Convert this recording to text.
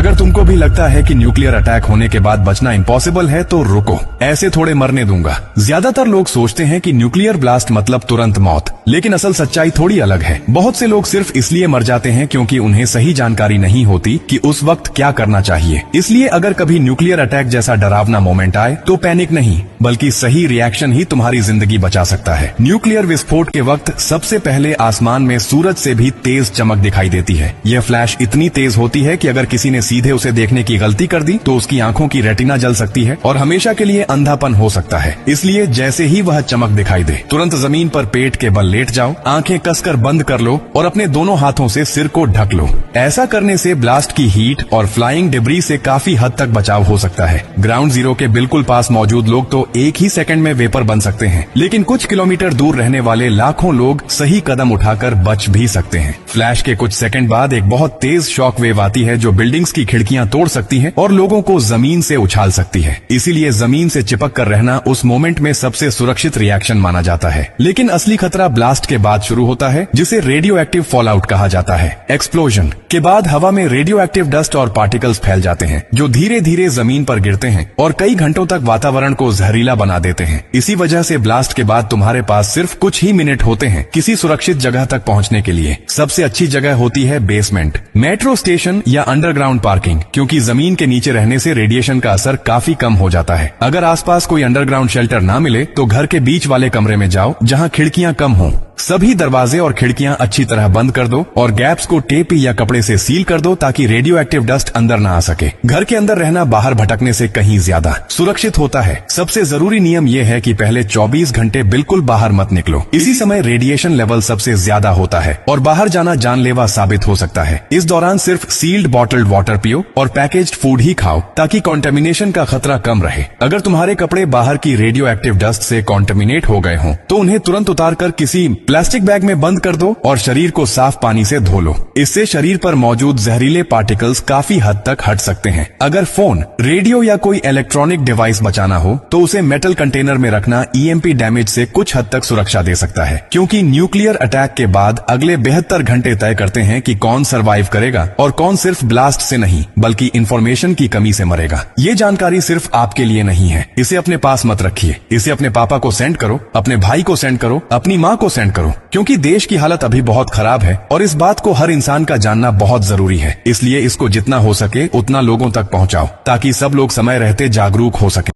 अगर तुमको भी लगता है कि न्यूक्लियर अटैक होने के बाद बचना इम्पॉसिबल है तो रुको, ऐसे थोड़े मरने दूंगा। ज्यादातर लोग सोचते हैं कि न्यूक्लियर ब्लास्ट मतलब तुरंत मौत, लेकिन असल सच्चाई थोड़ी अलग है। बहुत से लोग सिर्फ इसलिए मर जाते हैं क्योंकि उन्हें सही जानकारी नहीं होती कि उस वक्त क्या करना चाहिए। इसलिए अगर कभी न्यूक्लियर अटैक जैसा डरावना मोमेंट आए तो पैनिक नहीं, बल्कि सही रिएक्शन ही तुम्हारी जिंदगी बचा सकता है। न्यूक्लियर विस्फोट के वक्त सबसे पहले आसमान में सूरज से भी तेज चमक दिखाई देती है। यह फ्लैश इतनी तेज होती है कि अगर किसी ने सीधे उसे देखने की गलती कर दी तो उसकी आंखों की रेटिना जल सकती है और हमेशा के लिए अंधापन हो सकता है। इसलिए जैसे ही वह चमक दिखाई दे, तुरंत जमीन पर पेट के बल लेट जाओ, आंखें कसकर बंद कर लो और अपने दोनों हाथों से सिर को ढक लो। ऐसा करने से ब्लास्ट की हीट और फ्लाइंग डिब्री से काफी हद तक बचाव हो सकता है। ग्राउंड जीरो के बिल्कुल पास मौजूद लोग तो एक ही सेकंड में वेपर बन सकते हैं, लेकिन कुछ किलोमीटर दूर रहने वाले लाखों लोग सही कदम उठाकर बच भी सकते हैं। फ्लैश के कुछ सेकंड बाद एक बहुत तेज शॉक वेव आती है जो बिल्डिंग्स की खिड़कियां तोड़ सकती है और लोगों को जमीन से उछाल सकती है। इसीलिए जमीन से चिपक कर रहना उस मोमेंट में सबसे सुरक्षित रिएक्शन माना जाता है। लेकिन असली खतरा ब्लास्ट के बाद शुरू होता है, जिसे रेडियो एक्टिव फॉल आउट कहा जाता है। एक्सप्लोजन के बाद हवा में रेडियो एक्टिव डस्ट और पार्टिकल्स फैल जाते हैं जो धीरे धीरे जमीन पर गिरते हैं और कई घंटों तक वातावरण को जहरीला बना देते हैं। इसी वजह से ब्लास्ट के बाद तुम्हारे पास सिर्फ कुछ ही मिनट होते हैं किसी सुरक्षित जगह तक पहुंचने के लिए। सबसे अच्छी जगह होती है बेसमेंट, मेट्रो स्टेशन या अंडरग्राउंड पार्किंग, क्योंकि जमीन के नीचे रहने से रेडिएशन का असर काफी कम हो जाता है। अगर आसपास कोई अंडरग्राउंड शेल्टर ना मिले तो घर के बीच वाले कमरे में जाओ जहां खिड़कियां कम हों। सभी दरवाजे और खिड़कियां अच्छी तरह बंद कर दो और गैप्स को टेप या कपड़े से सील कर दो ताकि रेडियो एक्टिव डस्ट अंदर ना आ सके। घर के अंदर रहना बाहर भटकने से कहीं ज्यादा सुरक्षित होता है। सबसे जरूरी नियम यह है कि पहले 24 घंटे बिल्कुल बाहर मत निकलो। इसी समय रेडिएशन लेवल सबसे ज्यादा होता है और बाहर जाना जानलेवा साबित हो सकता है। इस दौरान सिर्फ सील्ड बॉटल्ड वाटर पियो और पैकेज्ड फूड ही खाओ ताकि कॉन्टेमिनेशन का खतरा कम रहे। अगर तुम्हारे कपड़े बाहर की रेडियो एक्टिव डस्ट से कॉन्टेमिनेट हो गए हों तो उन्हें तुरंत उतारकर किसी प्लास्टिक बैग में बंद कर दो और शरीर को साफ पानी से धो लो। इससे शरीर पर मौजूद जहरीले पार्टिकल्स काफी हद तक हट सकते हैं। अगर फोन, रेडियो या कोई इलेक्ट्रॉनिक डिवाइस बचाना हो तो उसे मेटल कंटेनर में रखना ईएमपी डैमेज से कुछ हद तक सुरक्षा दे सकता है, क्योंकि न्यूक्लियर अटैक के बाद अगले 72 घंटे तय करते हैं कि कौन सर्वाइव करेगा और कौन सिर्फ ब्लास्ट से नहीं बल्कि इंफॉर्मेशन की कमी से मरेगा। ये जानकारी सिर्फ आपके लिए नहीं है, इसे अपने पास मत रखिए। इसे अपने पापा को सेंड करो, अपने भाई को सेंड करो, अपनी माँ को सेंड करो, क्योंकि देश की हालत अभी बहुत खराब है और इस बात को हर इंसान का जानना बहुत जरूरी है। इसलिए इसको जितना हो सके उतना लोगों तक पहुंचाओ ताकि सब लोग समय रहते जागरूक हो सके।